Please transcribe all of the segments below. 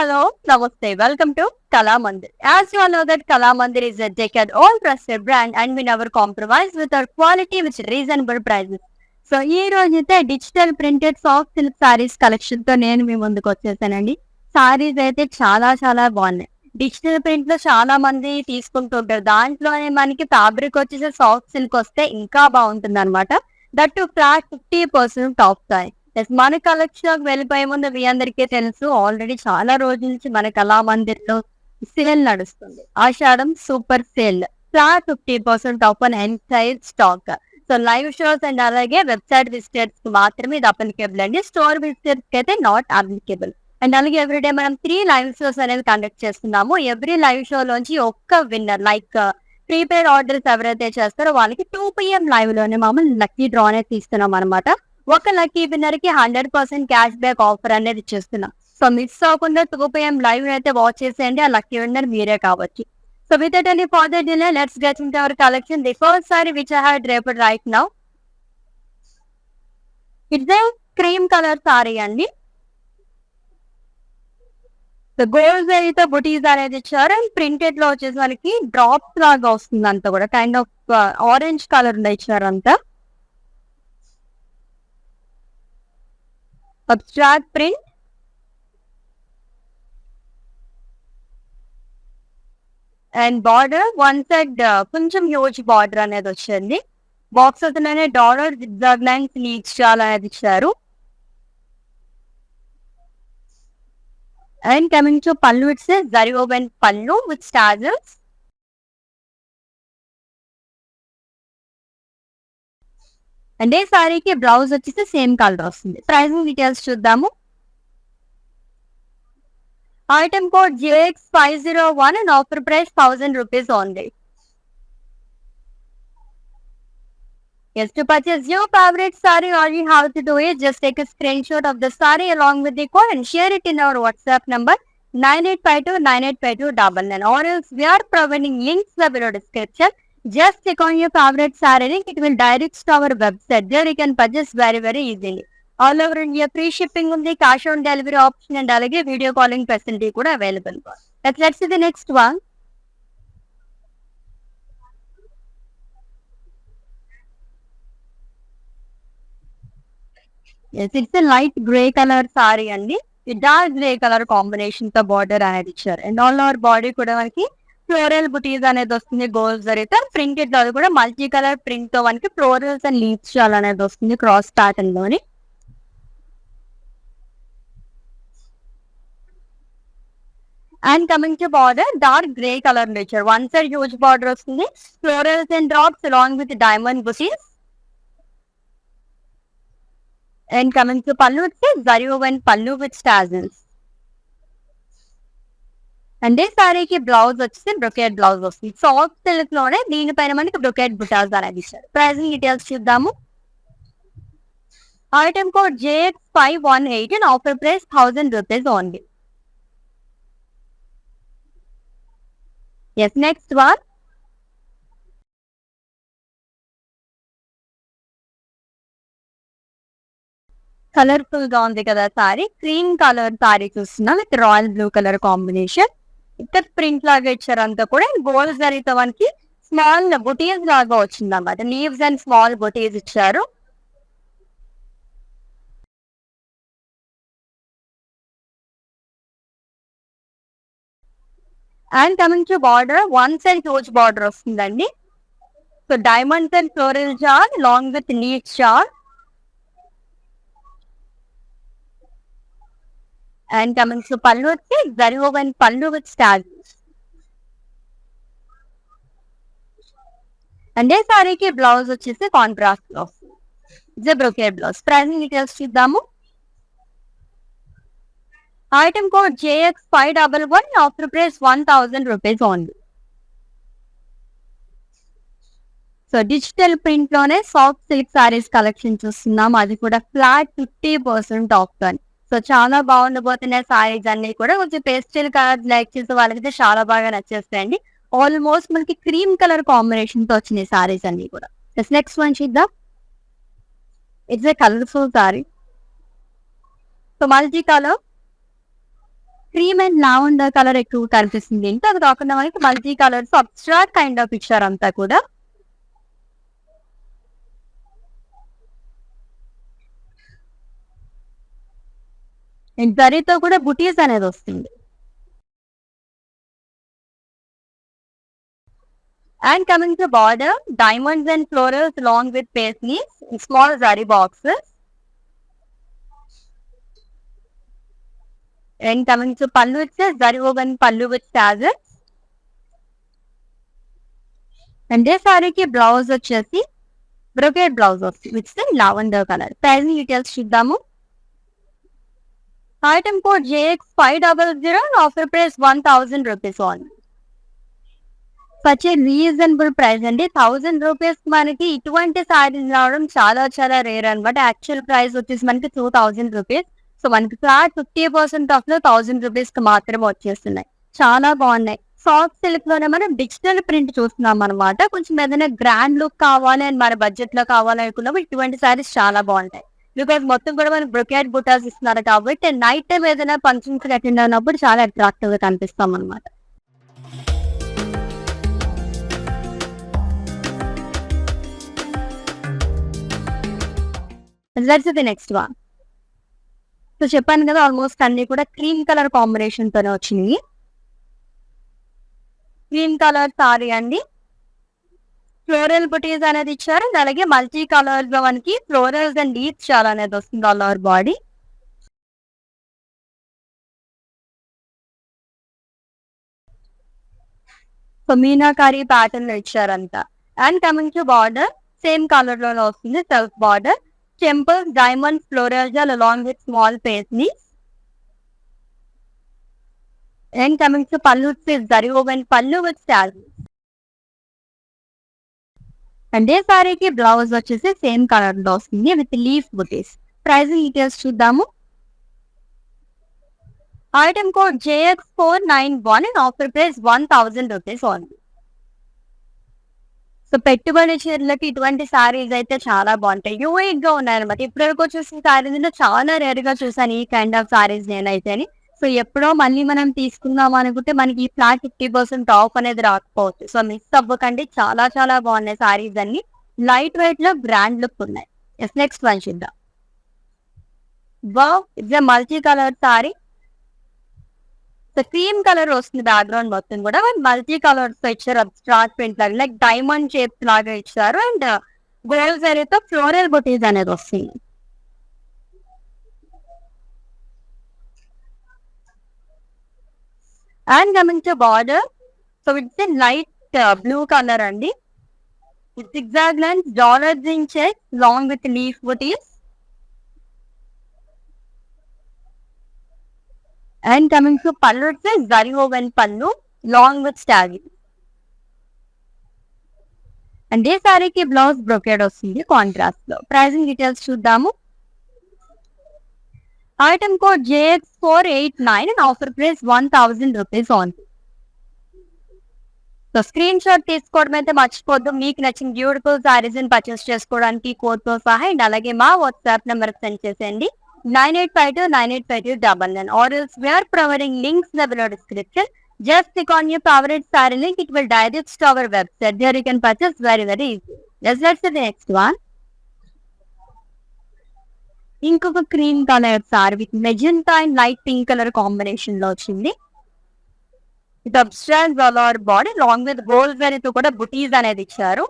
Hello, Namaste. Welcome to Kala Mandir. As you all know that Kala Mandir is a decade-old trusted brand and we never compromise with our quality with reasonable prices. So ఈ రోజు అయితే digital printed soft silk saris collection తో నేను మీ ముందుకు వచ్చేసానండి. సారీస్ అయితే చాలా చాలా బాగున్నాయి. డిజిటల్ ప్రింట్ లో చాలా మంది తీసుకుంటుంటారు. దాంట్లోనే మనకి ఫ్యాబ్రిక్ వచ్చేసి సాఫ్ట్ సిల్క్ వస్తే ఇంకా బాగుంటుంది అనమాట. దట్ టు ఫ్లాట్ 50% ఆఫ్ తాయి. మన కలెక్షన్ వెళ్ళిపోయే ముందు మీ అందరికీ తెలుసు ఆల్రెడీ చాలా రోజుల నుంచి మన కళామందిర్లో సేల్ నడుస్తుంది. Ashadham super sale flat 50% off on entire stock. So live shows and అలాగే వెబ్సైట్ విజిటర్స్ కి మాత్రమే ఇది అప్లికేబుల్ అండి. స్టోర్ విజిటర్స్ కి అయితే నాట్ అప్లికేబుల్. అండ్ అలాగే ఎవ్రీడే మనం 3 లైవ్ షోస్ అనేది కండక్ట్ చేస్తున్నాము. ఎవ్రీ లైవ్ షో లోంచి ఒక్క విన్నర్ లైక్ ప్రీపేడ్ ఆర్డర్స్ ఎవరైతే చేస్తారో వాళ్ళకి 2 PM లైవ్ లోనే మామూలు లక్కీ డ్రా అనేది తీస్తున్నాం అనమాట. ఒక లక్కీ విన్నర్ కి 100% క్యాష్ బ్యాక్ ఆఫర్ అనేది ఇచ్చేస్తున్నాం. సో మిస్ అవ్వకుండా 2 PM లైవ్ అయితే వాచ్ చేసేయండి. ఆ లక్కీ విన్నర్ మీరే కావచ్చు. So without any further delay, let's get into our collection. The first saree which I have draped right now. It's a cream color saree అండి. The gold అయితే బుటీస్ అనేది ఇచ్చారు and printed లో వచ్చేసి మనకి డ్రాప్స్ లాగా వస్తుంది అంతా కూడా కైండ్ ఆఫ్ ఆరెంజ్ కలర్ లో ఇచ్చారు అంతా. Abstract print and border one side కొంచెం హ్యూజ్ బార్డర్ అనేది వచ్చింది. బాక్సెస్ లోనే డాలర్ జిగ్జాగ్ లైన్స్ లీడ్స్ చాలా అనేది ఇచ్చారు. And coming to pallu it's zari woven pallu with స్టాజర్స్. And ఈ సారీకి బ్లౌజ్ వచ్చేసి సేమ్ కలర్ వస్తుంది. ప్రైసింగ్ డీటెయిల్స్ చూద్దాము. Item code GX501 and offer price 1000 rupees only. Yes, to purchase your favorite saree, all you have to do is just take a screenshot of the saree along with the code and share it in our WhatsApp number 9852985299. Or else we are providing links in the below description. Just click on your favorite saree link. It will direct to our website. There you can purchase very easily. All over India free shipping ఉంది. Cash on delivery option and అలాగే video calling facility కూడా available. Let's see the next one. It's light grey colour sari అండి. Dark grey colour combination తో border అనేది ఇచ్చారు. And all over body కూడా మనకి floral బుటీస్ అనేది వస్తుంది. గోల్స్ జరిగితే ప్రింటెడ్ లో కూడా మల్టీ కలర్ ప్రింట్ తో మనకి ఫ్లోరల్స్ అండ్ లీవ్స్ చాలా అనేది వస్తుంది క్రాస్ ప్యాటర్న్ లోని. And coming to border, dark grey color nature. One side huge border వస్తుంది. Florals and drops along with diamond bushes. And coming to pallu, it's zari woven pallu with tassels. And this సారీకి blouse వచ్చేసి brocade blouse వస్తుంది. Soft silk లోనే దీనిపైన మనకి brocade బుటాస్ అనేది ఇచ్చారు. Pricing details చూద్దాము. Item code JX518 and offer price 1000 rupees only. Yes, next one. Colourful గా ఉంది కదా సారీ. క్రీమ్ కలర్ సారీ చూస్తున్నాం with royal blue colour combination. ఇక్కడ ప్రింట్ లాగా ఇచ్చారు అంతా కూడా. గోల్డ్ జరీతో మనకి స్మాల్ బుటీస్ లాగా వచ్చింది అన్నమాట. లీవ్స్ అండ్ స్మాల్ బుటీస్ ఇచ్చారు. And coming to border, one side huge border వస్తుందండి. So diamonds and floral jaal long with leaves jaal. And coming to pallu వచ్చి zari woven pallu with stars. And ఈ సారీకి బ్లౌజ్ వచ్చేసి కాంట్రాస్ట్ లో వస్తుంది. Brocade blouse. ప్రైసింగ్ డీటెయిల్స్ చూద్దాము. Item code JX511 offer price 1000 rupees only. So digital print లోనే soft silk saris collection చూస్తున్నాం. అది కూడా ఫ్లాట్ 50% ఆఫ్ అని. సో చాలా బాగుండబోతున్నాయి సారీస్ అన్ని కూడా. కొంచెం పేస్టల్ కలర్ లైక్ చేసే వాళ్ళకైతే చాలా బాగా నచ్చేస్తాయండి. ఆల్మోస్ట్ మనకి క్రీమ్ కలర్ కాంబినేషన్ తో వచ్చినాయి సారీస్ అన్ని కూడా. నెక్స్ట్ వన్ చూద్దాం. It's a colourful sorry. So multi colour cream and lavender colour ఎక్కువ కనిపిస్తుంది. ఇంకా అది కాకుండా మనకి multi colours abstract kind of ఇచ్చారు అంతా కూడా. అండ్ జరీతో కూడా బుటీస్ అనేది వస్తుంది. And coming to border, diamonds and florals along with paisleys, small zari boxes. And coming to pallu, it says zari woven pallu with tassels. And this saree ki blouse వచ్చేసి brocade blouse వస్తుంది which is in lavender color. Pricing details చూద్దాము. Item code JX500 and offer price 1000 rupees only. Such a reasonable price అండి. 1000 rupees మనకి ఇటువంటి సారీస్ రావడం చాలా చాలా rare అనమాట. యాక్చువల్ ప్రైస్ వచ్చేసి మనకి 2000 రూపీస్. సో మనకి ఫ్లాట్ 50% ఆఫ్ లో 1000 రూపీస్ కి మాత్రమే వచ్చేస్తున్నాయి. చాలా బాగున్నాయి. సాఫ్ట్ సిల్క్ లోనే మనం డిజిటల్ ప్రింట్ చూస్తున్నాం అనమాట. కొంచెం ఏదైనా గ్రాండ్ లుక్ కావాలి అని మన బడ్జెట్ లో కావాలనుకున్నప్పుడు ఇటువంటి సారీస్ చాలా బాగుంటాయి. బికాస్ మొత్తం కూడా మనకి బ్రొకేట్ బుటాస్ ఇస్తున్నారు కాబట్టి నైట్ టైం ఏదైనా ఫంక్షన్స్ అటెండ్ అయినప్పుడు చాలా అట్రాక్టివ్ గా కనిపిస్తాం అనమాట. Let's see the next one. So చెప్పాను కదా ఆల్మోస్ట్ అన్ని కూడా క్రీమ్ కలర్ కాంబినేషన్ తోనే వచ్చినాయి. క్రీమ్ కలర్ సారీ అండి. ఫ్లోరల్ బుటీస్ అనేది ఇచ్చారు. అలాగే మల్టీ కలర్ లో మనకి ఫ్లోరల్స్ అండ్ లీవ్స్ చాలా అనేది వస్తుంది all over body. So meenakari pattern లో ఇచ్చారంతా. And coming to border same colour లో వస్తుంది self border. Temples, diamonds, floral gel along with small paisleys. And coming to pallu, it says zari woven pallu with tassels. And this saree ki blouse వచ్చేసి same colour లో వస్తుంది with leaf buttis. Pricing details చూద్దాము. Item code JX491 and offer price 1000 rupees only. So పెట్టుబడి చీరలకి ఇటువంటి సారీస్ అయితే చాలా బాగుంటాయి. Unique గా ఉన్నాయన్నమాట. ఇప్పటివరకు చూసిన సారీస్ చాలా రేర్ గా చూసాను ఈ కైండ్ ఆఫ్ సారీస్ నేనైతే. సో ఎప్పుడో మళ్ళీ మనం తీసుకుందాం అనుకుంటే మనకి ఈ ఫ్లాట్ 50% ఆఫ్ అనేది రాకపోవచ్చు. సో మిస్ అవ్వకండి. చాలా చాలా బాగున్నాయి సారీస్ అన్ని. లైట్ వెయిట్ లో బ్రాండ్ లుక్ ఉన్నాయి. నెక్స్ట్ వన్ చూద్దాం. Wow, it's multi colour sari. So cream colour వస్తుంది బ్యాక్గ్రౌండ్ మొత్తం కూడా. మల్టీ కలర్స్ తో ఇచ్చారు. అబ్స్ట్రాక్ట్ ప్రింట్ లాగా లైక్ డైమండ్ షేప్స్ లాగా ఇచ్చారు. అండ్ గోల్డ్ జరీతో ఫ్లోరల్ బుటీస్ అనేది వస్తుంది. And coming to border, so it's light blue colour అండి. It's exact lines dollars in check long with leaf butis. And coming to pallu, it says zari woven pallu long with staggy. And this saree ki blouse brocade వస్తుంది contrast లో. Pricing details చూద్దాము. Item code JX489 and offer price 1000 rupees only. So screen shot తీసుకోవడం అయితే మర్చిపోద్దు. మీకు నచ్చిన beautiful saris ని purchase చేసుకోవడానికి కోడ్ తో సహా అండ్ అలాగే మా వాట్సాప్ నెంబర్ సెండ్ చేసేయండి 9852985299, or else we are providing links in the below description. Just click on your favorite saree link. It will direct to our website. There you can purchase very easy. Let's see the next one. ఇంకొక cream colour sari with magenta and light pink colour combination లో వచ్చింది. With abstract all over body long with gold జరీతో కూడా బుటీస్ అనేది ఇచ్చారు.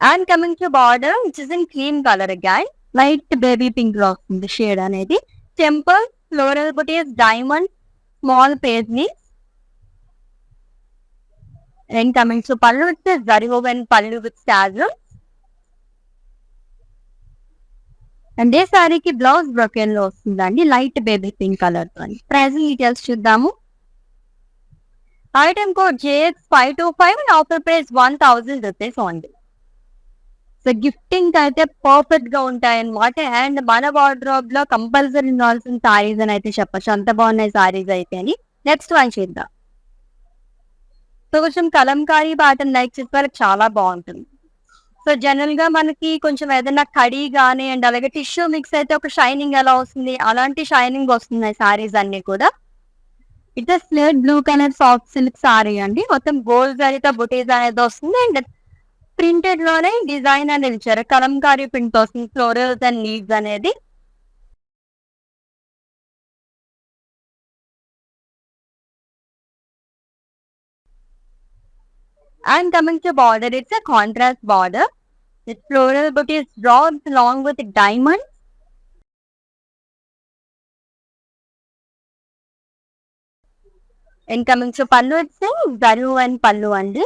And coming to border which is in cream colour again. Light baby pink లో వస్తుంది shade అనేది. Temple, floral butis, diamond, small paisleys. And coming to pallu, it's zari woven pallu with tassels. And ఏ సారీకి blouse brocade లో వస్తుందండి లైట్ బేబీ పింక్ కలర్ తో. Pricing details చూద్దాము. Item code JX525 and offer price 1000 rupees only. So gifting అయితే perfect గా ఉంటాయి అన్నమాట. అండ్ మన వార్డ్రోబ్ లో కంపల్సరీ ఉండాల్సిన సారీస్ అని అయితే చెప్పచ్చు. అంత బాగున్నాయి సారీస్ అయితే అని. నెక్స్ట్ వన్ చేద్దాం. సో కొంచెం కలంకారీ ప్యాటర్న్ లైక్ చేసే వాళ్ళకి చాలా బాగుంటుంది. సో జనరల్ గా మనకి కొంచెం ఏదైనా కడి గానీ అండ్ అలాగే టిష్యూ మిక్స్ అయితే ఒక షైనింగ్ ఎలా వస్తుంది, అలాంటి షైనింగ్ వస్తున్నాయి సారీస్ అన్ని కూడా. It's slate blue colour soft silk sari అండి. మొత్తం గోల్డ్ జరీతో బుటీస్ అనేది వస్తుంది అండ్ ప్రింటెడ్ లోనే డిజైన్ అనేది ఇచ్చారు. కలంకారీ ప్రింట్ వస్తుంది, ఫ్లోరల్స్ అండ్ లీవ్స్ అనేది. And coming to border, it's a contrast border with floral booties drawn along with diamonds. And coming to pallu, it's a zaru and pallu అండి.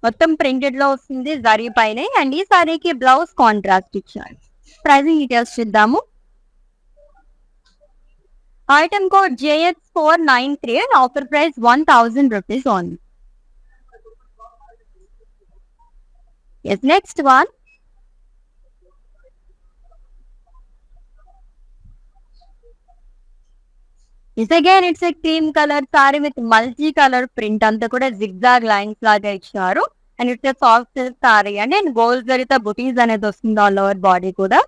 మొత్తం printed లో వస్తుంది జరీ పైన అండ్ ఈ సారీకి బ్లౌజ్ కాంట్రాస్ట్ ఇచ్చారు. Pricing details చూద్దాము. Item code JX493 and offer price 1000 rupees only. Yes, next one. Yes, again it's a cream color saree with multi-color print. అంతా కూడా zigzag lines లాగా ఇచ్చారు. And it's soft silk sari అండి. And gold జరీతో బుటీస్ అనేది వస్తుంది all over body కూడా.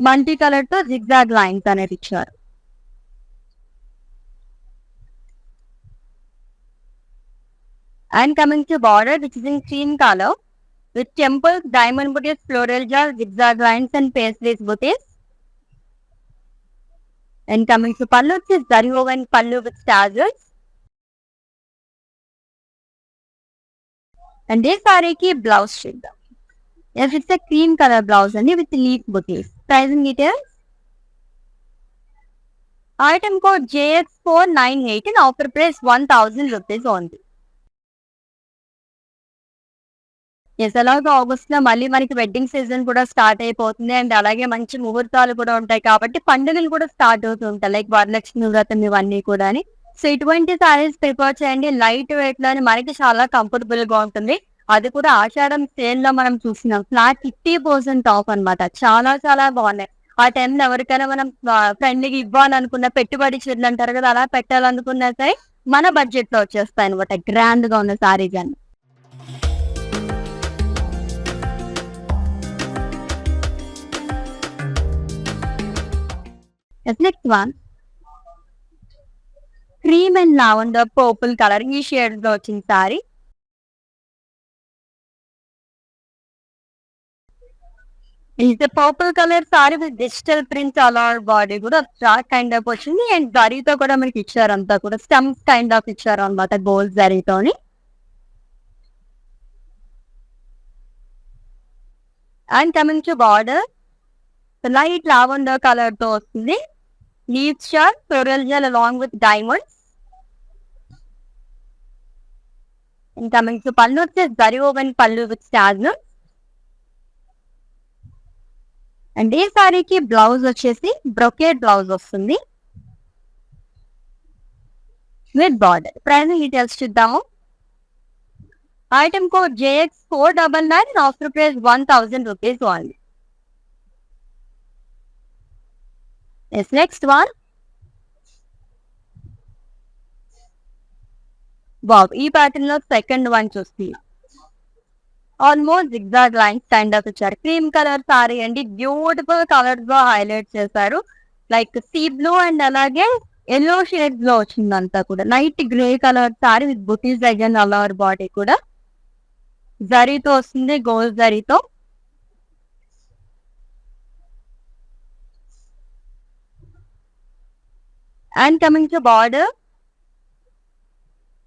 Multi colour తో జిగ్జాగ్ లైన్స్ అనేది ఇచ్చారు. And coming to border, which is in cream color with temples, diamond booties, floral jars, zigzag lines and paisley booties. And coming to pallu, it is zari woven pallu with tassels. And this saree blouse shade. Yes, it's a cream color blouse and with leaf booties. Pricing details. Item code JX498 and offer price 1000 rupees only. Yes, అలాగే August లో మళ్ళీ మనకి wedding season కూడా start అయిపోతుంది and అలాగే మంచి ముహూర్తాలు కూడా ఉంటాయి కాబట్టి పండుగలు కూడా స్టార్ట్ అవుతుంటాయి లైక్ వరలక్ష్మి వ్రతం ఇవన్నీ కూడా. సో ఇటువంటి సారీస్ ప్రిఫర్ చేయండి. లైట్ వెయిట్ లో మనకి చాలా కంఫర్టబుల్ గా ఉంటుంది. అది కూడా ఆషాఢం సేల్ లో మనం చూసినాం ఫ్లాట్ 50% ఆఫ్ అనమాట. చాలా చాలా బాగున్నాయి. ఆ టైంలో ఎవరికైనా మనం ఫ్రెండ్లీకి ఇవ్వాలనుకున్న పెట్టుబడి చీరలు అంటారు కదా, అలా పెట్టాలనుకున్నా సరే మన బడ్జెట్ లో వచ్చేస్తాయి అనమాట గ్రాండ్ గా ఉన్న సారీస్ అని. Next one cream and lavender purple colour ఈ షేడ్ లో వచ్చిన సారీ. ఇది purple colour sari with digital print అలా బాడీ కూడా చాలా కైండ్ ఆఫ్ వచ్చింది అండ్ జరీతో కూడా మనకి ఇచ్చారు. అంతా కూడా స్టంప్ కైండ్ ఆఫ్ ఇచ్చారు అనమాట గోల్డ్ జరీతోని. And coming to border light lavender colour తో వస్తుంది. Leaves short floral jaal along with diamonds. And coming to pallu వచ్చేసి zari woven pallu with stars. And ఈ సారీకి బ్లౌజ్ వచ్చేసి బ్రొకేట్ బ్లౌజ్ వస్తుంది విత్ బార్డర్. ప్రైసింగ్ డీటెయిల్స్ చూద్దాము. Item code JX499 offer price 1000 rupees only. Yes, next one. Wow, ఈ pattern లో second one చూస్తుంది. Almost zigzag lines kind of ఇచ్చారు. క్రీమ్ కలర్ సారీ అండి. బ్యూటిఫుల్ కలర్స్ లో హైలైట్ చేశారు. లైక్ సీ బ్లూ అండ్ అలాగే yellow shades లో వచ్చింది అంతా కూడా. Light grey colour sari with butis again all over body కూడా. జరీతో వస్తుంది, గోల్డ్ జరీతో. And coming to border,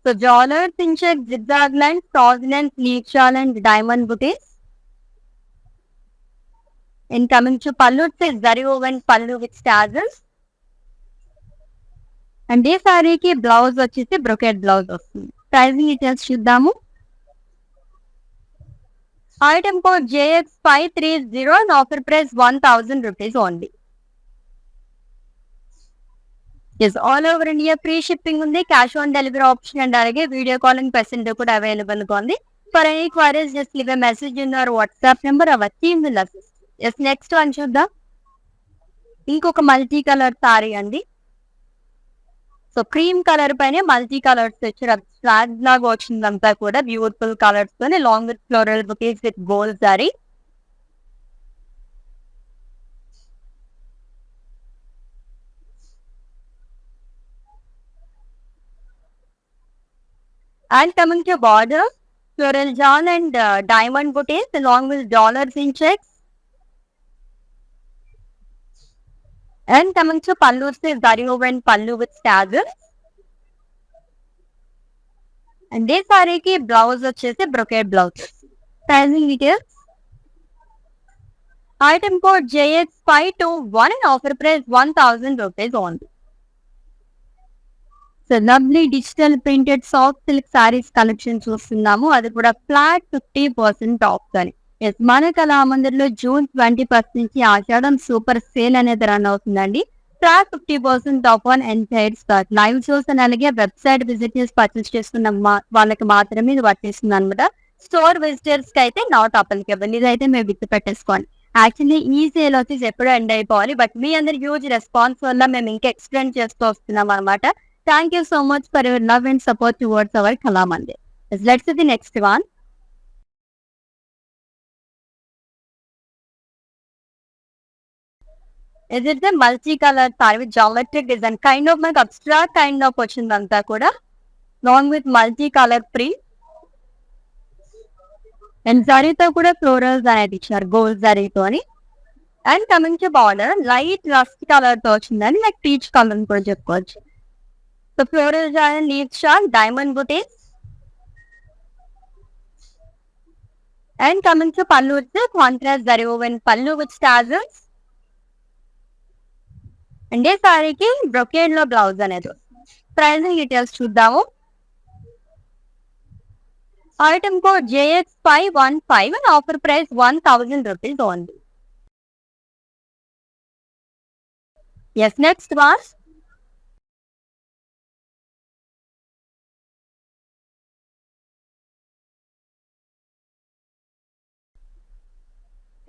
so జాలర్ పించెక్ జిగ్జాగ్ లైన్ ఫ్రాజినెంట్ leaf jaal and diamond butis. And coming to pallu zari woven pallu with stars. And ఈ సారీకి బ్లౌజ్ వచ్చేసి బ్రొకెట్ బ్లౌజ్ వస్తుంది. ప్రైజింగ్ డీటెయిల్స్ చూద్దాము. Item code JX530 and offer price 1000 rupees only. Yes, all over India free shipping ఉంది. Cash on delivery option and అలాగే video calling facility కూడా available గా ఉంది. For any queries just leave a message in our WhatsApp number. Our team will assist. Yes, next one చూద్దాం. ఇంకొక multi colour sari అండి. So cream colour పైన multi colours వచ్చి flag లాగా వచ్చిందంతా కూడా బ్యూటిఫుల్ కలర్స్ తోని long with floral bouquets with gold sorry. And coming to border, floral jawn and diamond bouquets along with dollars in checks. And coming to pallu, is zari woven pallu with tassels. And this saree ki blouse వచ్చేసి brocade blouse. Pricing details. Item code JX521 and offer price 1000 rupees only. So lovely digital printed soft silk saris collection చూస్తున్నాము. అది కూడా flat 50% of అని. Yes, మన కళామందిర్లో June 20 నుంచి ఆషాఢం super sale అనేది run అవుతుందండి. Flat 50% off on entire stock. Live shows అని అలాగే వెబ్సైట్ విజిట్ చేసి పర్చేస్ చేసుకున్న వాళ్ళకి మాత్రమే ఇది వర్తిస్తుంది అనమాట. స్టోర్ విజిటర్స్ కి అయితే నాట్ అప్లికబుల్. ఇదైతే మేము గుర్తు పెట్టేసుకోండి. యాక్చువల్లీ ఈ సేల్ వచ్చేసి ఎప్పుడో ఎండ్ అయిపోవాలి, బట్ మీ అందరి హ్యూజ్ రెస్పాన్స్ వల్ల మేము ఇంకా ఎక్స్టెండ్ చేస్తూ వస్తున్నాం అనమాట. Thank you so much for your love and support towards our Kala Mandir. Let's see the next one. Is it the multi-color saree with geometric design? Kind of like abstract kind of వచ్చిందంతా కూడా. Along with multi-color print. And saree కూడా florals అనేది ఇచ్చారు gold జరీతోని. And coming to border, light rust color తో వచ్చిందని like peach color అని కూడా చెప్పుకోవచ్చు. So floral giant leaf shawl, diamond bouquets. And coming to pallu, it's a contrast zari woven pallu with tassels. And this saree ki brocade lo blouse అనేది. Pricing details చూద్దాము. Item code JX515 and offer price 1000 rupees only. Yes, next one.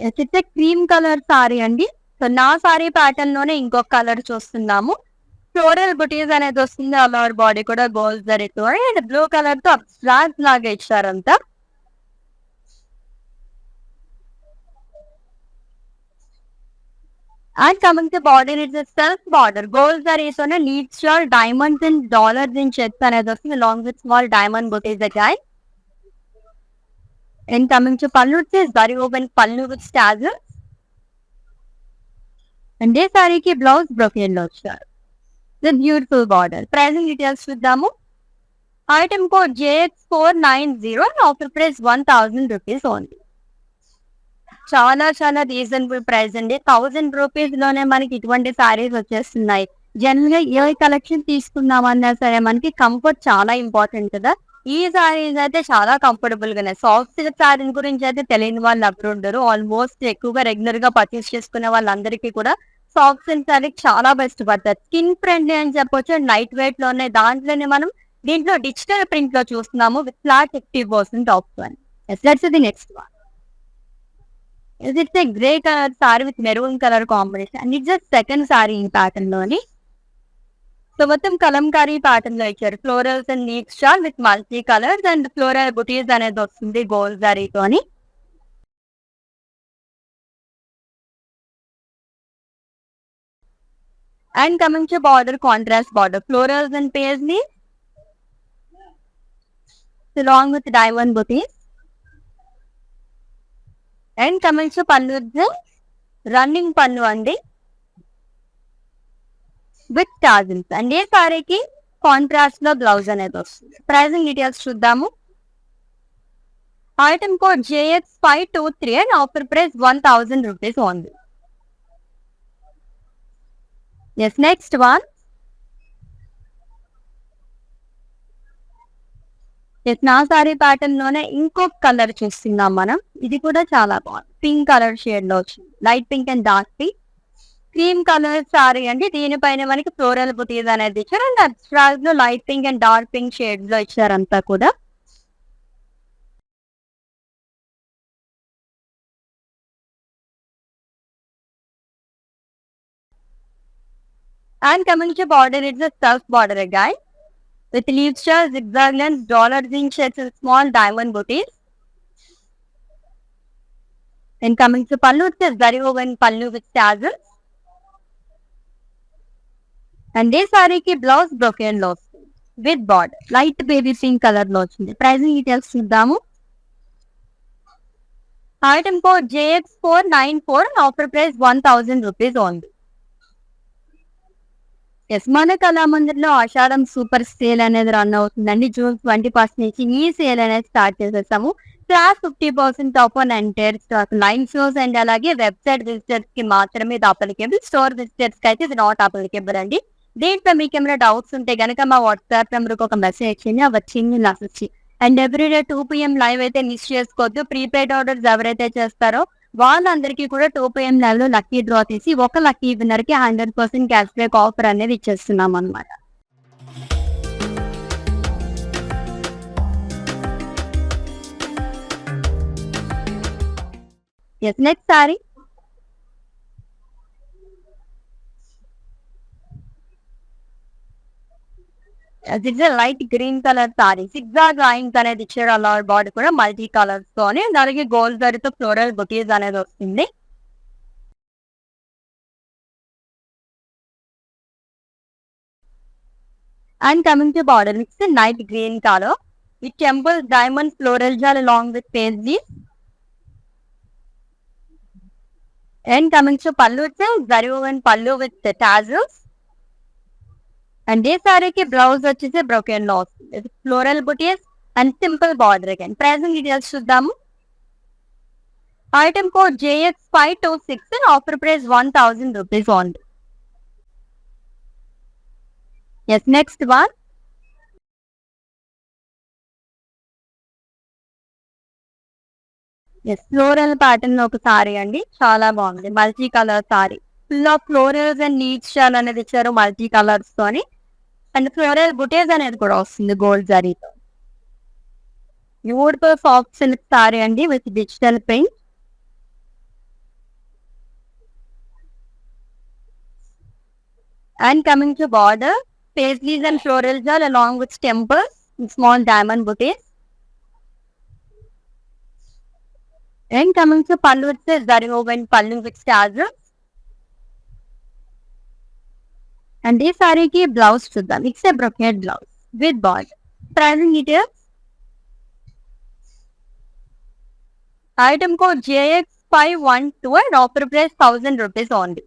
It's cream colour sari అండి. So నా sari pattern లోనే ఇంకొక colour చూస్తున్నాము. Floral బుటీస్ అనేది వస్తుంది. All body కూడా గోల్డ్ జరీతో అండ్ బ్లూ కలర్ తో అబ్స్ట్రాక్ట్ లాగా ఇచ్చారంతా. And coming to border, it's a self border. Gold sarees on a lead shawl, diamonds and dollars in checks అనేది వస్తుంది along with small diamond bouquets again. And coming to pallu, it says zari woven pallu with tassels. And this saree ki blouse brocade lo వచ్చారు. The beautiful border. Pricing details చూద్దాము. Item code JX490 and offer price 1000 rupees only. చాలా చాలా reasonable price అండి. 1000 rupees లోనే మనకి ఇటువంటి సారీస్ వచ్చేస్తున్నాయి. General గా ఏ కలెక్షన్ తీసుకుందామన్నా సరే మనకి కంఫర్ట్ చాలా ఇంపార్టెంట్ కదా. ఈ సారీస్ అయితే చాలా కంఫర్టబుల్ గానే. సాఫ్ట్ సిల్క్ సారీ గురించి అయితే తెలియని వాళ్ళు ఎవరు ఉండరు. ఆల్మోస్ట్ ఎక్కువగా రెగ్యులర్ గా పర్చేస్ చేసుకునే వాళ్ళందరికీ కూడా సాఫ్ట్ సిల్క్ సారీ చాలా బెస్ట్ పడుతుంది. స్కిన్ ఫ్రెండ్లీ అని చెప్పొచ్చు. లైట్ వెయిట్ లోనే దాంట్లోనే మనం దీంట్లో డిజిటల్ ప్రింట్ లో చూస్తున్నాము with flat 50% of one. Let's the next one. It's a grey color saree with maroon color combination and it's just second saree in pattern loni. So మొత్తం Kalamkari pattern లో ఇచ్చారు. Florals and leaf jaal with multi colours and floral బుటీస్ అనేది వస్తుంది gold జరీతోని. And coming to border, contrast border, florals and paisley along with diamond bouquets. And coming to pallu, running pallu అండి with tassels. And ఏ సారీకి contrast లో blouse అనేది వస్తుంది. Pricing details చూద్దాము. Item code JX523 and offer price 1000 rupees only. Yes, next one. నా sari pattern లోనే ఇంకొక కలర్ చూస్తున్నాం మనం. ఇది కూడా చాలా బాగుంది. పింక్ కలర్ షేడ్ లో వచ్చింది. Light pink and dark pink. Cream colour sari అండి. దీనిపైన మనకి ఫ్లోరల్ బుటీస్ అనేది ఇచ్చారు అండ్ అబ్స్ట్రాక్ట్ లో light pink and dark pink shades లో ఇచ్చారంతా కూడా. And coming to border, it's a self border again with leaf stars, zigzag lines, dollars in shades and small diamond booties. And coming to pallu, it's a zari woven pallu with tassels. And this saree ki blouse brocade లో with border. Light baby pink color లో వచ్చింది. Pricing details చూద్దాము. Item code JX494 offer price 1000 rupees only. Yes మన కళామందిర్లో ఆషాఢం super sale అనేది run అవుతుందండి. June 20 నుంచి ఈ sale అనేది స్టార్ట్ చేసేసాము. Class 50% off on entire stock, line shows and అలాగే వెబ్సైట్ విజిటర్స్ కి మాత్రమే ఇది అప్లికేబుల్. స్టోర్ విజిటర్స్ కి అయితే ఇది నాట్ అప్లికేబుల్ అండి. దీంట్లో మీకు ఏమైనా డౌట్స్ ఉంటే గనక మా వాట్సాప్ నెంబర్ కి ఒక మెసేజ్ చేయండి, వచ్చింది నచ్చొచ్చి. అండ్ ఎవ్రీడే 2 PM లైవ్ అయితే మిస్ చేసుకోవద్దు. ప్రీపెయిడ్ ఆర్డర్స్ ఎవరైతే చేస్తారో వాళ్ళందరికీ కూడా 2 PM లైవ్ లో లక్కీ డ్రా తీసి ఒక లక్కీ విన్నర్ కి 100% క్యాష్ బ్యాక్ ఆఫర్ అనేది ఇచ్చేస్తున్నాం అనమాట. Yes next sari this light green colour sari, zigzag lines అనేది ఇచ్చారు. అలా బాడీ కూడా మల్టీ కలర్స్ తోని, అలాగే గోల్డ్ జరీతో ఫ్లోరల్ బుటీస్ అనేది వస్తుంది. And coming to border, it's night green colour with temple diamond floral jaal along with paisley. And coming to pallu, it's zari woven pallu with tassels. And ఈ సారీకి బ్లౌజ్ వచ్చేసి బ్రోకెన్ లో వస్తుంది. Floral butis and simple border again. Pricing details చూద్దాము. Item code JX526 offer price 1000 rupees only. Yes next one, yes floral pattern లో ఒక సారీ అండి, చాలా బాగుంది. Multi colour sorry, full of florals and neat jaal అనేది ఇచ్చారు మల్టీ కలర్స్ తోని. అండ్ ఫ్లోరల్ బుటీస్ అనేది కూడా వస్తుంది గోల్డ్ జరీతో. బ్యూటిఫుల్ సాఫ్ట్ సిల్క్ సారీ అండి with digital print. And coming to border, paisleys and floral jaal along with temples, small diamond butis. And coming to pallu, it's zari woven pallu with stars. And ఈ సారీకి blouse చూద్దాం. It's a brocade blouse with border. Pricing details. Item code JX512 and offer price 1000 rupees only.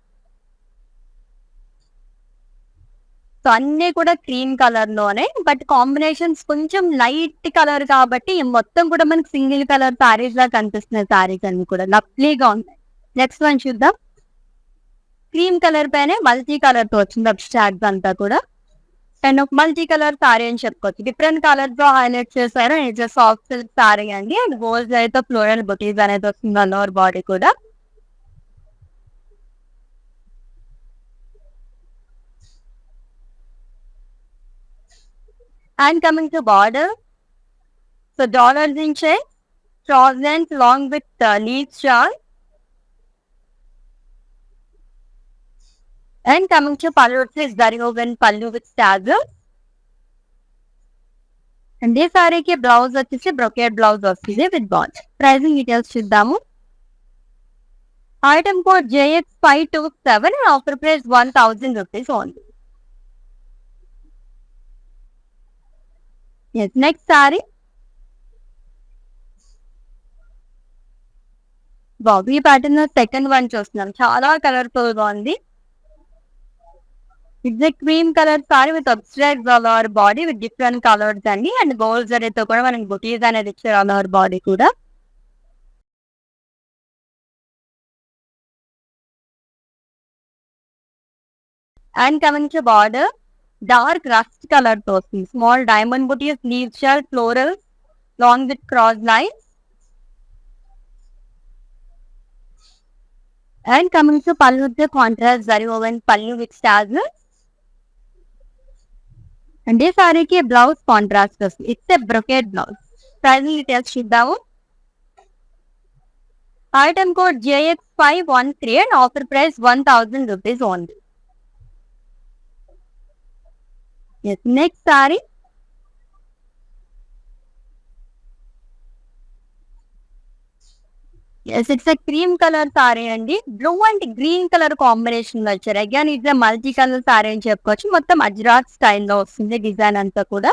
So అన్ని కూడా cream colour లోనే, but combinations కొంచెం light colour కాబట్టి మొత్తం కూడా మనకి సింగిల్ కలర్ సారీస్ లా కనిపిస్తున్నాయి. సారీస్ అన్ని కూడా లవ్లీగా ఉంటాయి. నెక్స్ట్ వన్ చూద్దాం. క్రీమ్ కలర్ పైన మల్టీ కలర్ తో వచ్చింది అబ్స్ట్రాక్ట్ అంతా కూడా. అండ్ ఒక మల్టీ కలర్ సారీ అని చెప్పుకోవచ్చు. డిఫరెంట్ కలర్స్ తో హైలైట్ చేశారు. ఇట్స్ సాఫ్ట్ సిల్క్ సారీ అండి. అండ్ గోల్డ్ అయితే ఫ్లోరల్ బుటీస్ అనేది వస్తుంది లోవర్ బాడీ కూడా. And coming to border, so dollars in shade, transient along with leaf shawl. And coming to pallu, it's zari woven pallu with tassels. And this saree ki blouse వచ్చేసి brocade blouse వస్తుంది with border. Pricing details చూద్దాము. Item code JX527 and offer price 1000 rupees only. Yes, next saree. బాబు ఈ pattern second one చూస్తున్నాం, చాలా colourful గా ఉంది. It's a cream colour sari with abstract all over body with different colours అండి. And gold జరీతో కూడా మనకి బుటీస్ అనేది ఇచ్చారు ఆల్ ఓవర్ బాడీ కూడా. And coming to border, dark rust colour తో వస్తుంది. స్మాల్ డైమండ్ బుటీస్, leave shawl, florals long with cross lines. And coming to pallu, with contrast zari woven pallu with stars. And ఈ సారీకి బ్లౌజ్ కాంట్రాస్ట్ వస్తుంది. It's a brocade blouse. Pricing details చూద్దాము. Item code JX513 and offer price 1000 rupees only. Next sari it's cream colour sari అండి. Blue and green colour combination లో వచ్చారు. Again it's multi colour sari అని చెప్పుకోవచ్చు. మొత్తం అజ్రాక్ స్టైల్లో వస్తుంది డిజైన్ అంతా కూడా.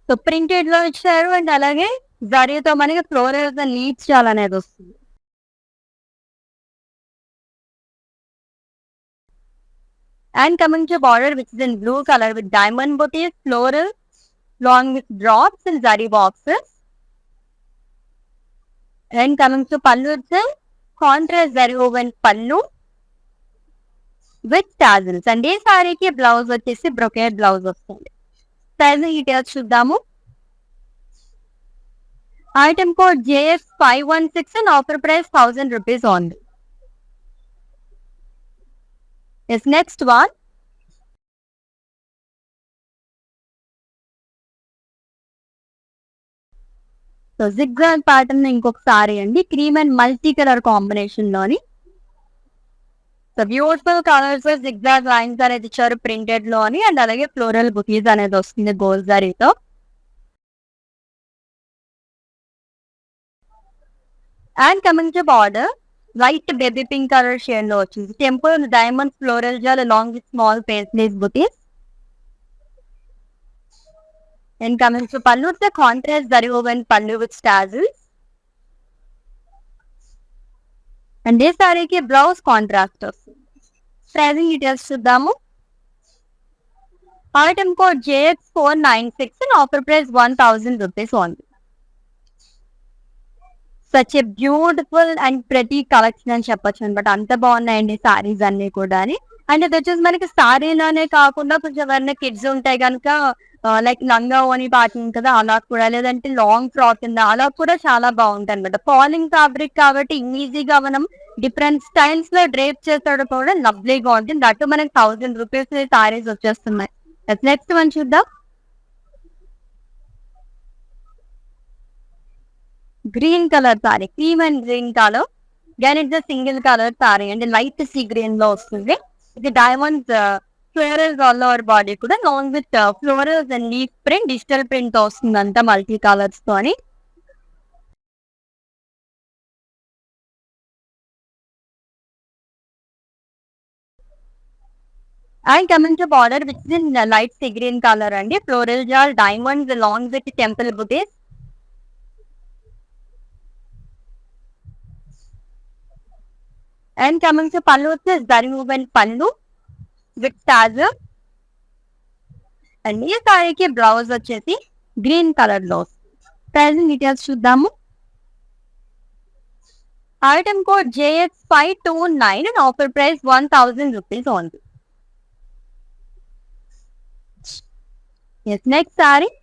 సో ప్రింటెడ్ లో ఇచ్చారు అండ్ అలాగే జరీతో మనకి ఫ్లోరల్ లీవ్స్ చాలా అనేది వస్తుంది. And coming to border, which is in blue color with diamond booties, floral, long with drops and zari boxes. And coming to pallu, it's a contrast zari woven pallu with tassels. And this saree ki blouse vachesi brocade blouse vastundi. Pricing details chudamu. Item code JX516 and offer price 1000 rupees only. Yes, next one. So zigzag pattern ఇంకొక సారీ అండి. Cream and multi colour combination లోని. So beautiful colours zigzag lines అనేది ఇచ్చారు printed లోని and అలాగే floral bookies అనేది వస్తుంది gold జరీతో. And coming to border light baby pink colour shade లో వచ్చింది. Temple diamond floral jaal along with small paisleys butis. And coming to pallu, the contrast zari woven pallu with tassels. And this saree ki blouse contrast వస్తుంది. Pricing details చూద్దాము. Item code JX496 and offer price 1000 rupees only. Such a beautiful and pretty collection అని చెప్పొచ్చు అనమాట. అంత బాగున్నాయండి సారీస్ అన్ని కూడా. అంటే ఇది వచ్చేసి మనకి సారీలోనే కాకుండా కొంచెం ఎవరైనా కిడ్స్ ఉంటాయి కనుక లైక్ లంగా ఓని పాటింగ్ కదా అలా కూడా, లేదంటే లాంగ్ ఫ్రాక్ కింద అలా కూడా చాలా బాగుంటాయి అనమాట. ఫాలింగ్ ఫ్యాబ్రిక్ కాబట్టి ఈజీగా మనం డిఫరెంట్ స్టైల్స్ లో డ్రేప్ చేస్తాడు కూడా లవ్లీగా ఉంటుంది. దట్టు మనకి 1000 రూపీస్ సారీస్ వచ్చేస్తున్నాయి. నెక్స్ట్ వన్ చూద్దాం. Green colour sorry, cream and green colour. again it's a single color saree and light sea green లో వస్తుంది. ఇది diamonds florals all over body కూడా long with florals and leaf print digital print తో వస్తుంది అంతా multi colours తోని. And coming to border which is in light sea green colour అండి. Floral jaal diamonds long with temple butis. And coming to pallu వచ్చేసి zari woven pallu with tassel. And ఈ సారీకి blouse వచ్చేసి green colour లో. ప్రైసింగ్ డీటెయిల్స్ చూద్దాము. Item code JX529 and offer price 1000 rupees only. Yes, next saree.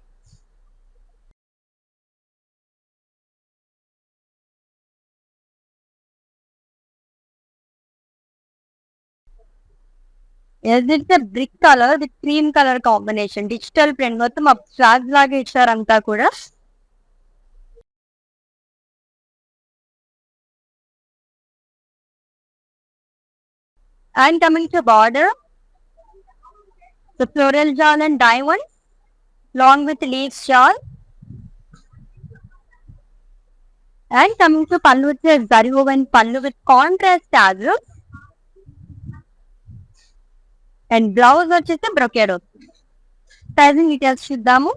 Yes, it's a brick color with cream color combination. Digital print మొత్తం flags లాగా ఇచ్చారంతా కూడా. And coming to border, the floral shawl and diamonds along with leaves shawl. And coming to pallu, it's a zari woven pallu with contrast tassels. And blouse వచ్చేసి brocade వస్తుంది. Pricing details చూద్దాము.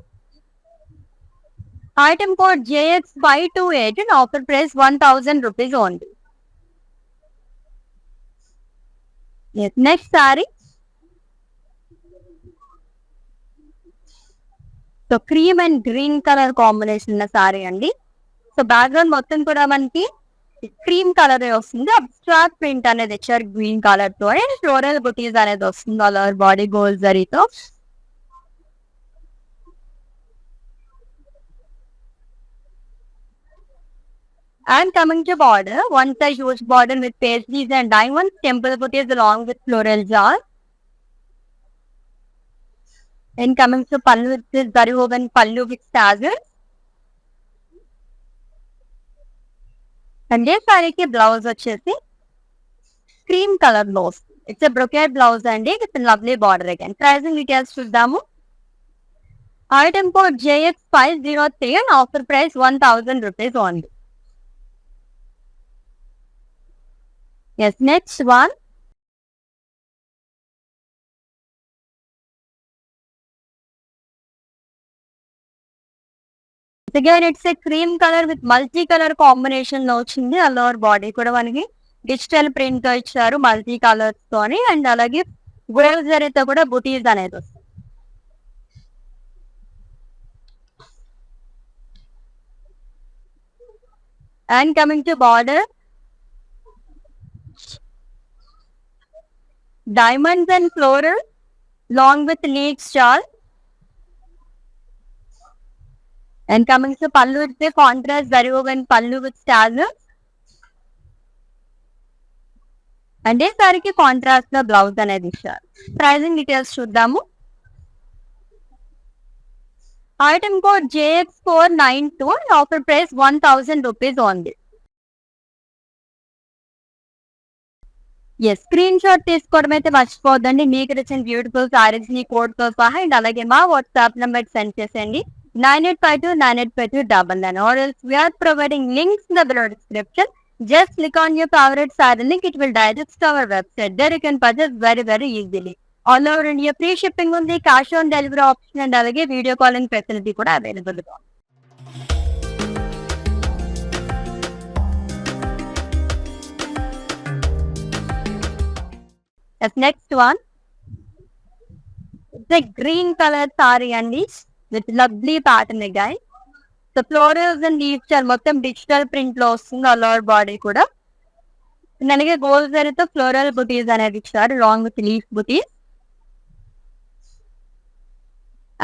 Item code JX528 and offer price 1000 rupees only. Next sorry. So cream and green colour combination ఉన్న sorry అండి. So background మొత్తం కూడా మనకి cream colour వస్తుంది. Abstract print అనేది ఇచ్చారు గ్రీన్ కలర్ తో. అండ్ ఫ్లోరల్ బుటీస్ అనేది వస్తుంది ఆల్ ఓవర్ బాడీ గోల్డ్ జరీతో. And coming to border, one side huge border with paisleys and diamonds, temple booties along with floral jar. And coming to pallu, with this zari woven pallu with tassels. And సారీకి blouse వచ్చేసి cream colour లో. It's brocade blouse అండి with lovely border. Again pricing details చూద్దాము. Item code JX503 and offer price 1000 rupees only. Yes, next one. Again, it's a cream color with multi-color combination లో వచ్చింది. అల్లవర్ body కూడా మనకి digital print తో ఇచ్చారు multi colours తోని, and అలాగే gold జరీతో కూడా బుటీస్ అనేది వస్తుంది. And coming to border, diamonds and floral along with leaf shawl. And coming to pallu, it's a contrast zari woven pallu with stars. And this sariki contrast the blouse అనేది ఇచ్చారు. Pricing details చూద్దాము. Item code JX492 and offer price 1000 rupees only. Yes, screenshot తీసుకోవడం అయితే మర్చిపోద్దండి. మీకు నచ్చిన beautiful saris ని code తో సహా అండ్ అలాగే మా వాట్సాప్ నెంబర్ సెండ్ చేసేయండి 9852985299, or else we are providing links in the below description. Just click on your favorite saree link, it will direct to our website. There you can purchase very easily. All over India free shipping ఉంది, cash on delivery option and అలాగే video calling facility కూడా available గా ఉంది. Next one, it's green colour sari అండి with lovely pattern గై. So florals and leaves మొత్తం digital print లో వస్తుంది. ఆల్ ఓవర్ బాడీ కూడా ನನಗೆ గోల్డ్ జరీతో ఫ్లోరల్ బుటీస్ అనేది ఇచ్చారు long with leaf butis.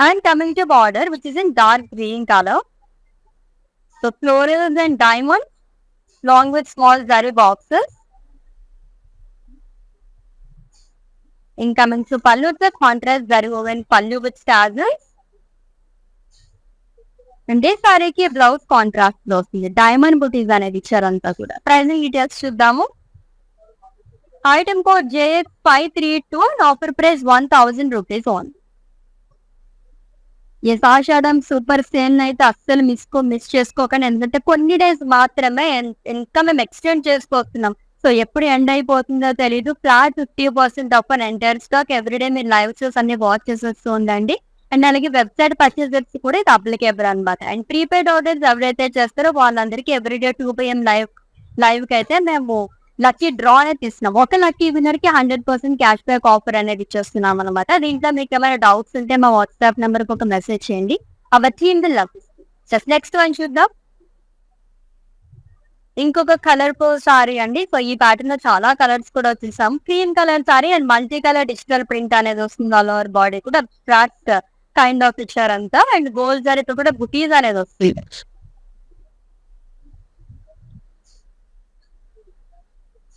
And coming to border, which is in dark green color. So florals and diamonds along with small zari boxes. In coming to pallu, the contrast zari woven pallu with stars. And this saree ki blouse contrast lo vastindi. Diamond booties అనేది ఇచ్చారంతా కూడా. Pricing details చూద్దాము. Item code JX532 and offer price 1000 rupees only. Yes, Ashadham super sale అయితే అస్సలు miss చేసుకోకండి. ఎందుకంటే కొన్ని days మాత్రమే, ఇంకా మేము ఎక్స్టెండ్ చేసుకోస్తున్నాం. సో ఎప్పుడు ఎండ్ అయిపోతుందో తెలీదు. Flat 50% off on entire stock. Everyday మీరు లైవ్ షోస్ అన్ని వాచ్ చేసేస్తూ ఉండండి. అండ్ అలాగే వెబ్సైట్ పర్చేసర్స్ కూడా ఇది అప్లికేబుల్ అనమాట. అండ్ ప్రీపెయిడ్ ఆర్డర్స్ ఎవరైతే చేస్తారో వాళ్ళందరికీ ఎవ్రీడే 2 PM లైవ్ కి అయితే మేము లక్కీ డ్రా అనేది తీస్తున్నాం. ఒక లక్కీ విన్నర్ కి 100% క్యాష్ బ్యాక్ ఆఫర్ అనేది ఇచ్చేస్తున్నాం అనమాట. దీంట్లో మీకు ఏమైనా డౌట్స్ ఉంటే మా వాట్సాప్ నెంబర్ కి ఒక మెసేజ్ చేయండి. అవర్ టీమ్ విల్ లభిస్తుంది. జస్ట్ నెక్స్ట్ వన్ చూద్దాం. ఇంకొక కలర్ఫుల్ సారీ అండి. సో ఈ ప్యాటర్న్ లో చాలా కలర్స్ కూడా వచ్చేసాం. Cream colour sari and multi colour digital print అనేది వస్తుంది. ఆల్ ఓవర్ బాడీ కూడా ఫ్లాట్ కైండ్ ఆఫ్ ఇచ్చారంతా. అండ్ గోల్డ్ జరీతో కూడా బుటీస్ అనేది వస్తుంది.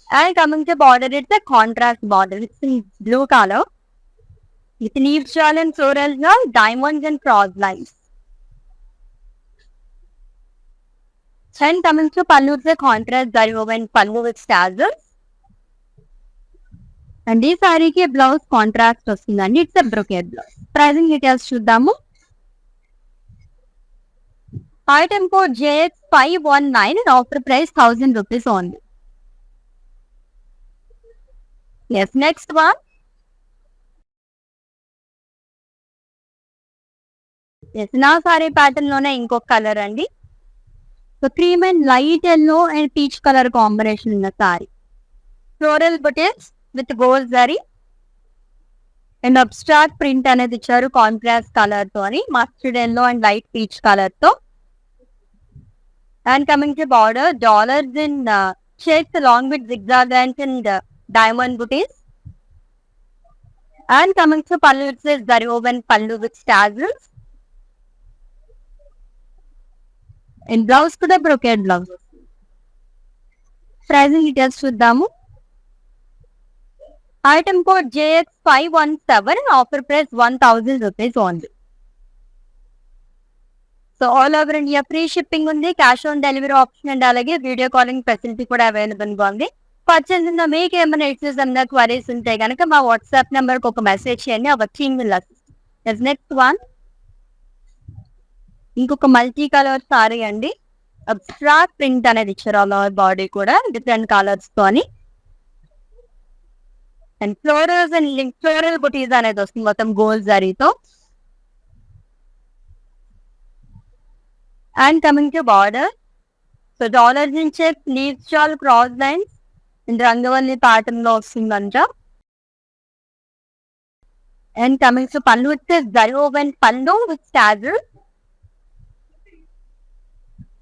And coming to border, it's a contrast border. It's in blue color with leaf shawl and florals, diamonds and cross lines. And coming to pallu, it's a contrast zari woven pallu with stars. And this saree ki blouse contrast వస్తుందండి. It's a brocade blouse. Pricing details చూద్దాము. Item code JX519 and offer price 1000 rupees only. Yes, next one. Yes, నా sari pattern లోనే ఇంకొక colour అండి. So cream and light yellow and peach colour combination ఉన్న sari. Floral butis with gold zari and abstract print అనేది ఇచ్చారు contrast colour తోని, mustard yellow and light peach colour తో. And coming to border, dollars and shades along with zigzags and diamond booties. And coming to pallu, it says zari woven pallu with tassels. And blouse kuda brocade blouse. Pricing details చూద్దాము. Item code JX517 and offer price 1000 rupees only. So all over India free shipping ఉంది, cash on delivery option and అలాగే video calling facility కూడా available గా ఉంది. Purchase మీకు ఏమైనా issues ఏమైనా queries ఉంటే కనుక మా వాట్సాప్ నెంబర్ కి ఒక మెసేజ్ చేయండి. Our team will assist. Next one, ఇంకొక మల్టీ కలర్ సారీ అండి. అబ్స్ట్రాక్ట్ ప్రింట్ అనేది ఇచ్చారు ఆల్ ఓవర్ బాడీ కూడా డిఫరెంట్ కలర్స్ తోని. అండ్ ఫ్లోరల్ బుటీస్ అనేది వస్తుంది మొత్తం గోల్డ్ జరీతో. And coming to border, so dollar నుంచే స్లీవ్ షాల్ క్రాస్ లైన్స్ రంగవల్లి ప్యాటర్న్ లో వస్తుందంట. అండ్ కమింగ్ టు పళ్ళు వచ్చే zari woven pallu with tassel.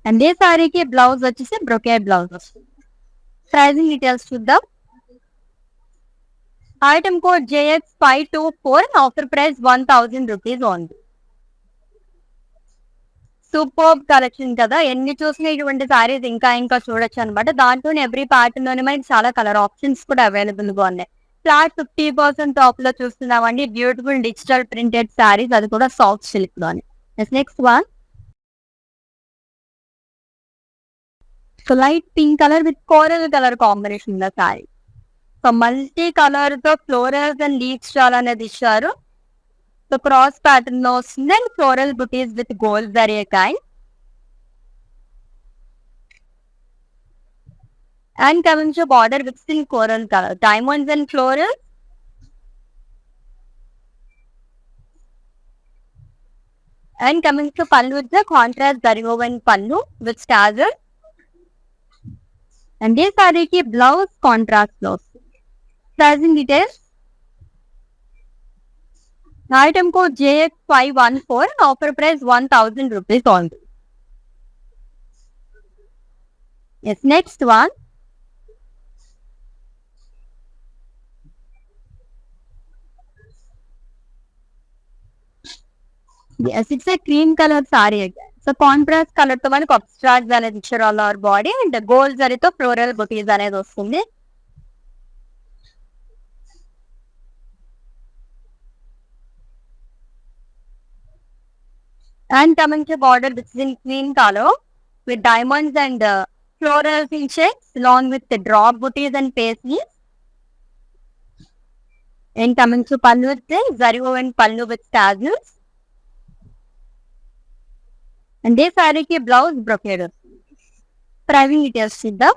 And ఏ సారీకి బ్లౌజ్ వచ్చేసి బ్రొకేట్ బ్లౌజ్ వస్తుంది. ప్రైజింగ్ డీటెయిల్స్ చూద్దాం. Item code JX524, offer price 1000 rupees only. Super collection కదా, ఎన్ని చూసినా ఇటువంటి సారీస్ ఇంకా ఇంకా చూడొచ్చు అనమాట. దాంట్లోనే ఎవ్రీ ప్యాటర్న్ లోనే మనకి చాలా కలర్ ఆప్షన్స్ కూడా అవైలబుల్ గా ఉన్నాయి. ఫ్లాట్ 50% ఆఫ్ లో చూస్తున్నామండి బ్యూటిఫుల్ డిజిటల్ ప్రింటెడ్ సారీస్, అది కూడా సాఫ్ట్ సిల్క్ లోనే. Next one, so light pink colour with coral colour combination ఉన్న సారీ. సో మల్టీ కలర్ తో ఫ్లోరల్స్ అండ్ లీవ్స్ చాలా అనేది ఇచ్చారు. సో క్రాస్ ప్యాటర్న్ లో వస్తుంది and floral butis with gold zari kind. And coming to border with still coral colour diamonds and floral. And coming to pallu with the contrast zari woven pallu with tassel. And ఈ సారీకి blouse contrast లో వస్తుంది. Pricing details. Item code JX514, offer price 1000 rupees only. Next one, it's a cream colour sari again. So contrast colour తో మనకి abstract అనేది ఇచ్చారు all over body and gold జరీతో floral బుటీస్ అనేది వస్తుంది. And coming to border, this is in green color with diamonds and floral features along with the drop booties and paisleys. And coming to pallu with the zari woven pallu with tassels. And this saree ki blouse brocade. Pricing details చూద్దాం.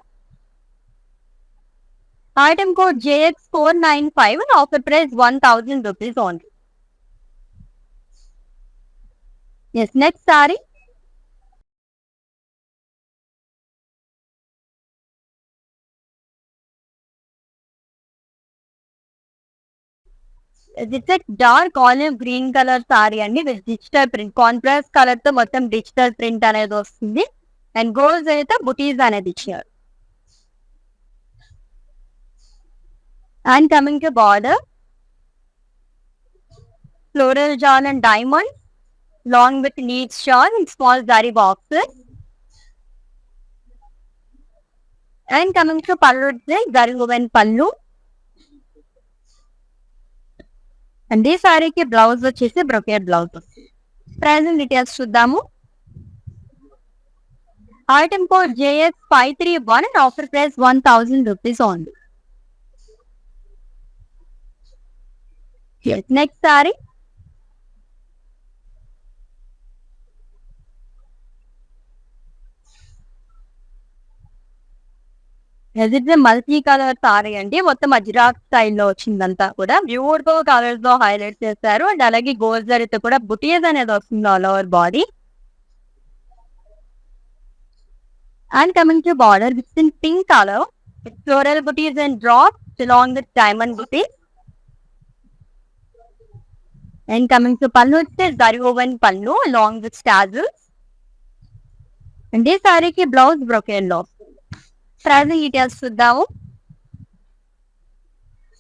Item code JX495 and offer price 1000 rupees only. Yes, next saree. It's a dark olive green color saree అండి with digital print. Contrast colour తో మొత్తం digital print అనేది వస్తుంది and gold అయితే బుటీస్ అనేది ఇచ్చారు. And coming to border, floral jaal and diamond along with leaf shawl and small zari boxes. And coming to pallu, zari woven pallu. And this saree ki blouse వచ్చేసి brocade blouse. Pricing details చూద్దాము. Item code JX531 and offer price 1000 rupees only. Yes, next saree. Multi colour sari అండి, మొత్తం అజ్రాక్ స్టైల్లో వచ్చిందంతా కూడా beautiful colours తో highlight చేశారు and అలాగే గోల్డ్ జరీతో కూడా బుటీస్ అనేది వస్తుంది all over body. And coming to border with in pink colour with floral butis and drops along with diamond booties. And coming to pallu, it's zari woven pallu along with tassels. And this saree ki blouse brocade లో. Pricing details చూద్దాము.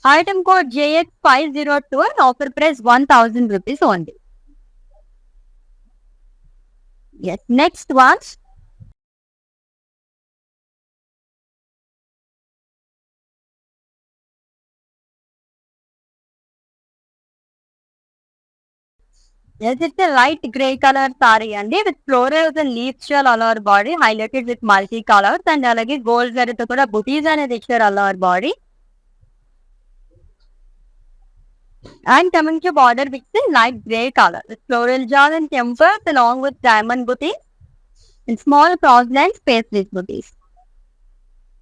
Item code JX502 and offer price 1000 rupees only. Yes, next one. Yes, it's a light grey color saree అండి with florals and leaf shawl all over body highlighted with multi colors and అలాగే gold జరీతో కూడా బుటీస్ అనేది ఇచ్చారు all over body. And coming to border with the light grey color, with floral jars and temples along with diamond booties and small cross lines paisley booties.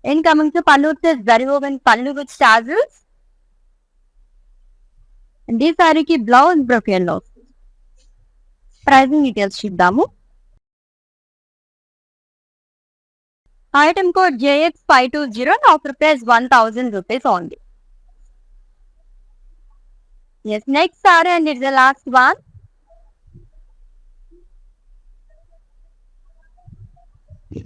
And coming to pallu, it is zari woven pallu with tassels. And this saree ki blouse brocade lo. Pricing details చూద్దాము. Item code JX520 and offer price 1000 rupees only. Yes, next saree and it's the last one.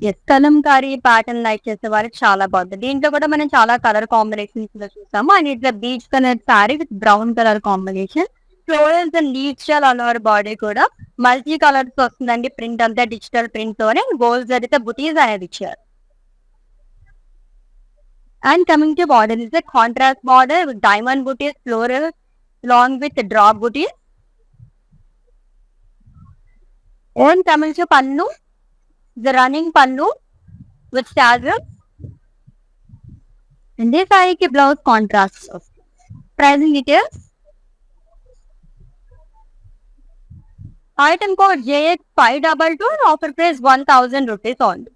Yes, Kalamkari pattern like చేసే వారికి చాలా బాగుంటుంది. దీంట్లో కూడా మనం చాలా colour combinations లో చూసాము. అండ్ ఇట్లా peach colour sari with brown colour combination, florals and leaves shawl all over body కూడా మల్టీ కలర్స్ వస్తుందండి. ప్రింట్ అంతా డిజిటల్ ప్రింట్ తోనే గోల్డ్ జరిగితే బుటీస్ అనేది ఇచ్చారు. And coming to border is a contrast border with diamond booties, floral along with drop booties. And coming to pallu, the running pallu with tassels. And this saree ki blouse contrast. Pricing details. Item code JX522 and offer price 1000 rupees only.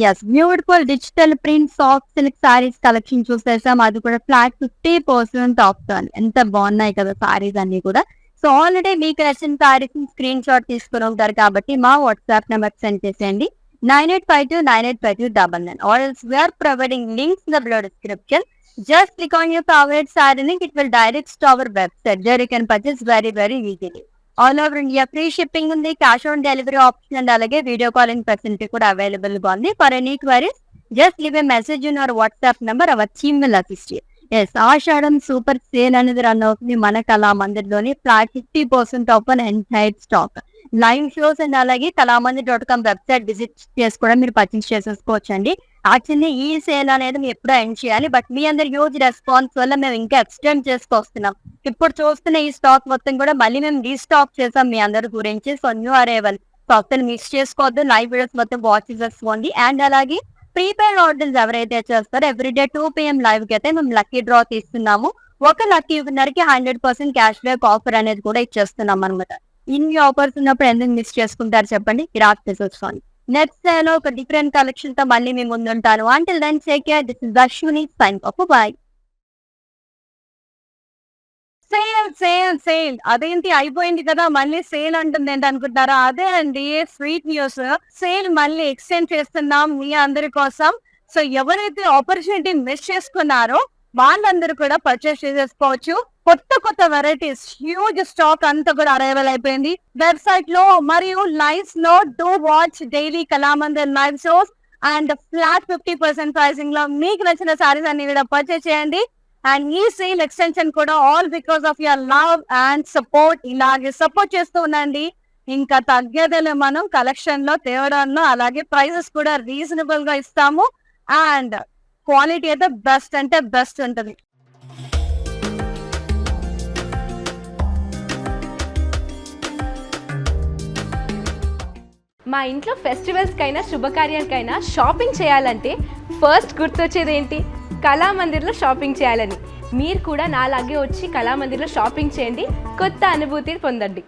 Yes, beautiful digital print soft silk saris collection చూసేసాం. అది కూడా flat 50% of. ఎంత బాగున్నాయి కదా సారీస్ అన్ని కూడా. So already మీకు నచ్చిన సారీస్ స్క్రీన్ షాట్ తీసుకుని ఉంటారు కాబట్టి మా వాట్సాప్ నెంబర్ సెండ్ చేసేయండి 9852985299 or else we are providing links in the below description. Just click on your favorite saree link, it will direct to our website. There you can purchase very easily. All over India free shipping ఉంది, cash on delivery option and అలాగే video calling facility కూడా available గా ఉంది. For any queries just leave a message in our WhatsApp number, our team will assist you. Yes, Ashadham super sale అనేది run అవుతుంది మన కళామందిర్లోని. Flat 50% off on entire stock. Live shows and అలాగే kalamandir.com website visit చేసి కూడా మీరు purchase చేసేసుకోవచ్చు అండి. యాక్చువల్లీ ఈ సేల్ అనేది మేము ఎప్పుడో ఎండ్ చేయాలి, బట్ మీ అందరి హ్యూజ్ రెస్పాన్స్ వల్ల మేము ఇంకా ఎక్స్టెండ్ చేసుకొస్తున్నాం. ఇప్పుడు చూస్తున్న ఈ స్టాక్ మొత్తం కూడా మళ్ళీ మేము రీస్టాక్ చేసాం మీ అందరి గురించి. So new arrival stock miss చేసుకోవద్దు, లైవ్ వీడియోస్ మొత్తం వాచ్ చేసుకోండి. అండ్ అలాగే ప్రీపెయిడ్ ఆర్డర్స్ ఎవరైతే చేస్తారో ఎవ్రీడే 2 PM లైవ్ కి అయితే మేము లక్కీ డ్రా తీస్తున్నాము. ఒక లక్కీ విన్నర్ కి 100% క్యాష్ బ్యాక్ ఆఫర్ అనేది కూడా ఇచ్చేస్తున్నాం అనమాట. ఇన్ని ఆఫర్స్ ఉన్నప్పుడు ఎందుకు మిస్ చేసుకుంటారు చెప్పండి, రాక్ తీసుకోండి. నెక్స్ట్ లో ఒక డిఫరెంట్ కలెక్షన్ తో మళ్ళీ మేము ముందుంటాను. Until then take care, this is Ashwini sign off, bye. Sale అదేంటి అయిపోయింది కదా మళ్ళీ సేల్ అంటుంది ఏంటి అనుకుంటారా? అదే అండి స్వీట్ న్యూస్. సేల్ మళ్ళీ ఎక్స్టెండ్ చేస్తున్నాం మీ అందరి కోసం. సో ఎవరైతే ఆపర్చునిటీ మిస్ చేసుకున్నారో వాళ్ళందరూ కూడా పర్చేస్ చేసేసుకోవచ్చు. కొత్త వెరైటీస్, హ్యూజ్ స్టాక్ అంతా కూడా అరైవల్ అయిపోయింది వెబ్సైట్ లో మరియు లైవ్స్ లో. Do watch daily Kalamandir live shows and flat 50% pricing లో మీకు నచ్చిన సారీస్ అన్ని కూడా పర్చేస్ చేయండి. అండ్ ఈ సేల్ ఎక్స్టెన్షన్ కూడా all because of your love and support. ఇలాగే సపోర్ట్ చేస్తూ ఉండండి. ఇంకా తగ్గేదేలే మనం కలెక్షన్ లో తేవడంలో. అలాగే ప్రైజెస్ కూడా రీజనబుల్ గా ఇస్తాము అండ్ క్వాలిటీ అయితే బెస్ట్ అంటే బెస్ట్ ఉంటుంది. మా ఇంట్లో ఫెస్టివల్స్కైనా శుభకార్యాలకైనా షాపింగ్ చేయాలంటే ఫస్ట్ గుర్తొచ్చేది ఏంటి? కళామందిర్లో షాపింగ్ చేయాలని. మీరు కూడా నాలాగే వచ్చి కళామందిర్లో షాపింగ్ చేయండి, కొత్త అనుభూతి పొందండి.